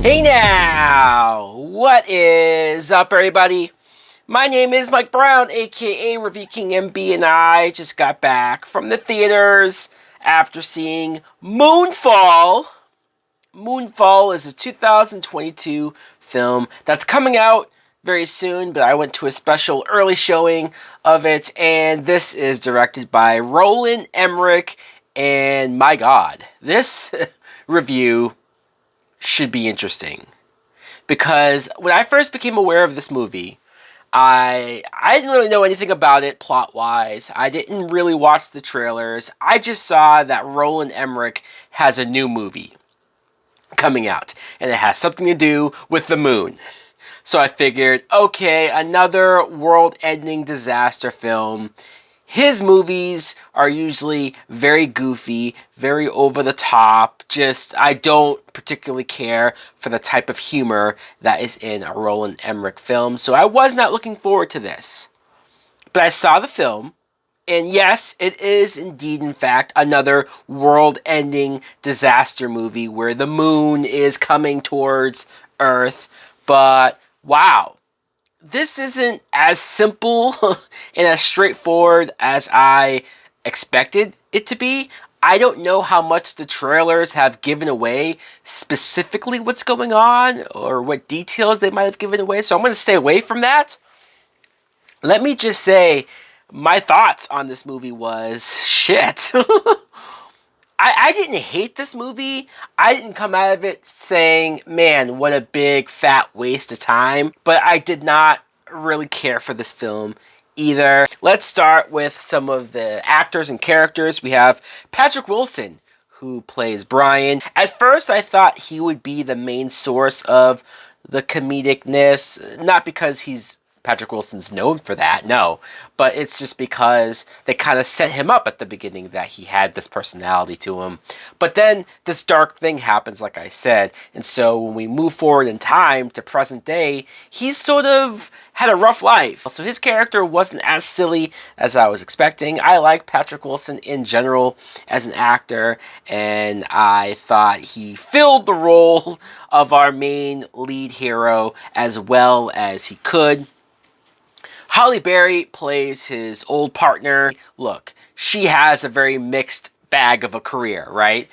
Hey now! What is up, everybody? My name is Mike Brown, aka Review King MB, and I just got back from the theaters after seeing Moonfall. Moonfall is a 2022 film that's coming out very soon, but I went to a special early showing of it, and this is directed by Roland Emrick, and my god, this review should be interesting. Because when I first became aware of this movie, I didn't really know anything about it plot-wise. I didn't really watch the trailers. I just saw that Roland Emmerich has a new movie coming out, and it has something to do with the moon. So I figured, okay, another world-ending disaster film. His movies are usually very goofy, very over the top. I don't particularly care for the type of humor that is in a Roland Emmerich film. So I was not looking forward to this. But I saw the film, and yes, it is indeed, in fact, another world-ending disaster movie where the moon is coming towards Earth. But wow. This isn't as simple and as straightforward as I expected it to be. I don't know how much the trailers have given away specifically what's going on or what details they might have given away, so I'm going to stay away from that. Let me just say, my thoughts on this movie was shit. I didn't hate this movie. I didn't come out of it saying, man, what a big fat waste of time. But I did not really care for this film either. Let's start with some of the actors and characters. We have Patrick Wilson, who plays Brian. At first, I thought he would be the main source of the comedicness. Not because Patrick Wilson's known for that, no. But it's just because they kind of set him up at the beginning that he had this personality to him. But then this dark thing happens, like I said. And so when we move forward in time to present day, he's sort of had a rough life. So his character wasn't as silly as I was expecting. I like Patrick Wilson in general as an actor, and I thought he filled the role of our main lead hero as well as he could. Halle Berry plays his old partner. Look, she has a very mixed bag of a career, right?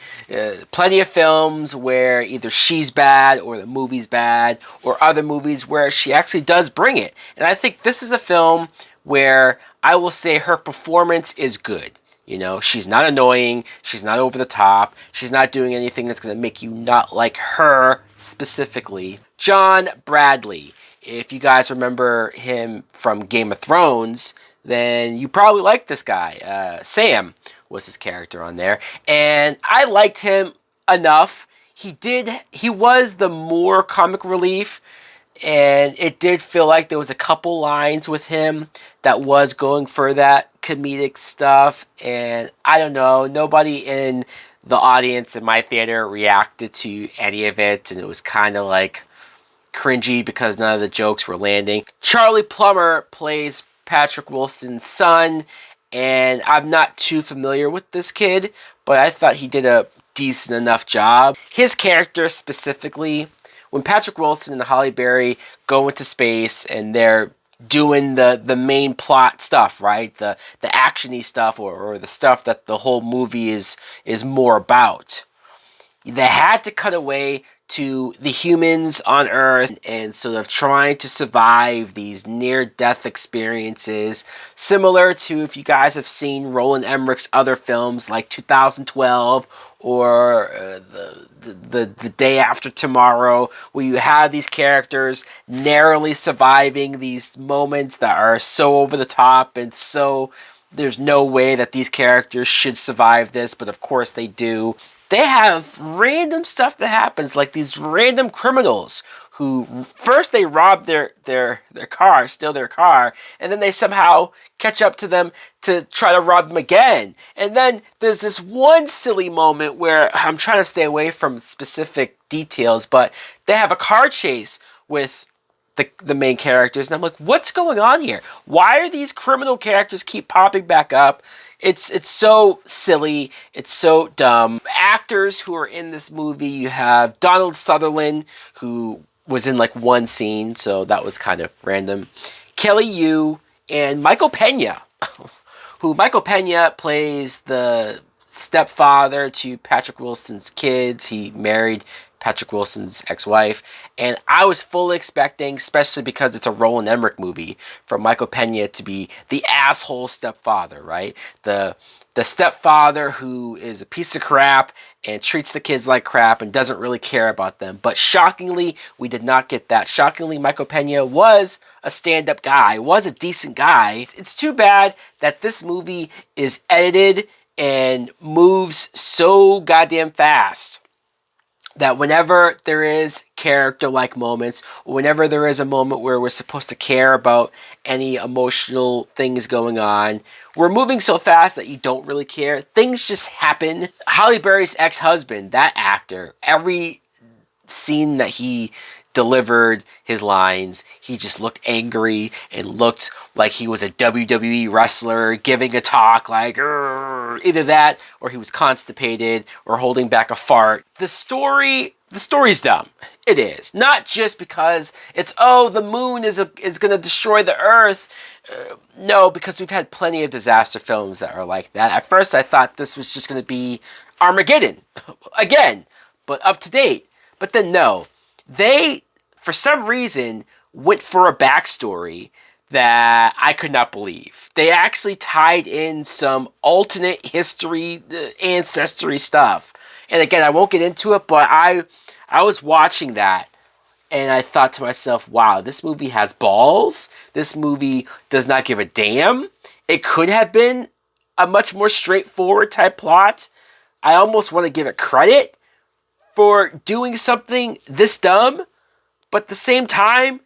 Plenty of films where either she's bad or the movie's bad, or other movies where she actually does bring it. And I think this is a film where I will say her performance is good. You know, she's not annoying, she's not over the top, she's not doing anything that's going to make you not like her specifically. John Bradley. If you guys remember him from Game of Thrones, then you probably like this guy. Sam was his character on there. And I liked him enough. He was the more comic relief, and it did feel like there was a couple lines with him that was going for that comedic stuff. And I don't know, nobody in the audience in my theater reacted to any of it, and it was kind of like cringy because none of the jokes were landing. Charlie Plummer plays Patrick Wilson's son, and I'm not too familiar with this kid, but I thought he did a decent enough job. His character specifically, when Patrick Wilson and Halle Berry go into space and they're doing the main plot stuff, right? The action-y stuff or the stuff that the whole movie is more about. They had to cut away to the humans on Earth and sort of trying to survive these near-death experiences, similar to if you guys have seen Roland Emmerich's other films like 2012 or the Day After Tomorrow, where you have these characters narrowly surviving these moments that are so over the top and so there's no way that these characters should survive this, but of course they do. They have random stuff that happens, like these random criminals who first they rob their car, steal their car, and then they somehow catch up to them to try to rob them again. And then there's this one silly moment where I'm trying to stay away from specific details, but they have a car chase with the main characters, and I'm like, what's going on here? Why are these criminal characters keep popping back up? It's so silly. It's so dumb. Actors who are in this movie, you have Donald Sutherland, who was in like one scene, so that was kind of random. Kelly Yu and Michael Pena, who Michael Pena plays the stepfather to Patrick Wilson's kids. He married Patrick Wilson's ex-wife, and I was fully expecting, especially because it's a Roland Emrick movie, for Michael Pena to be the asshole stepfather, right? The stepfather who is a piece of crap and treats the kids like crap and doesn't really care about them. But shockingly, we did not get that. Shockingly, Michael Pena was a stand-up guy, was a decent guy. It's too bad that this movie is edited and moves so goddamn fast that whenever there is character-like moments, or whenever there is a moment where we're supposed to care about any emotional things going on, we're moving so fast that you don't really care. Things just happen. Halle Berry's ex-husband, that actor, every scene that he delivered his lines, he just looked angry and looked like he was a WWE wrestler giving a talk like, either that or he was constipated or holding back a fart. The story's dumb. It is. Not just because it's, oh, the moon is going to destroy the earth. No, because we've had plenty of disaster films that are like that. At first I thought this was just going to be Armageddon again, but up to date. But then no, they, for some reason, went for a backstory that I could not believe. They actually tied in some alternate history, ancestry stuff. And again, I won't get into it, but I was watching that and I thought to myself, wow, this movie has balls. This movie does not give a damn. It could have been a much more straightforward type plot. I almost want to give it credit for doing something this dumb, but at the same time,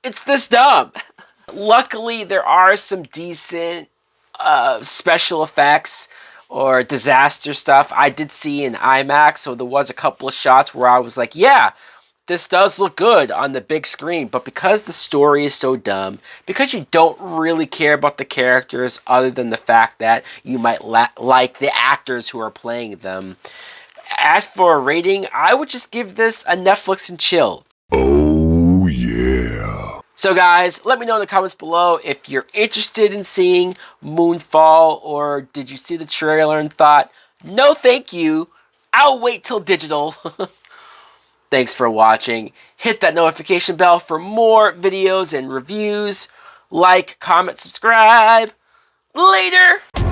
it's this dumb. Luckily, there are some decent special effects or disaster stuff. I did see in IMAX, so there was a couple of shots where I was like, yeah, this does look good on the big screen, but because the story is so dumb, because you don't really care about the characters other than the fact that you might like the actors who are playing them, as for a rating, I would just give this a Netflix and chill. Oh, yeah. So guys, let me know in the comments below if you're interested in seeing Moonfall, or did you see the trailer and thought, no thank you, I'll wait till digital. Thanks for watching. Hit that notification bell for more videos and reviews. Like, comment, subscribe. Later!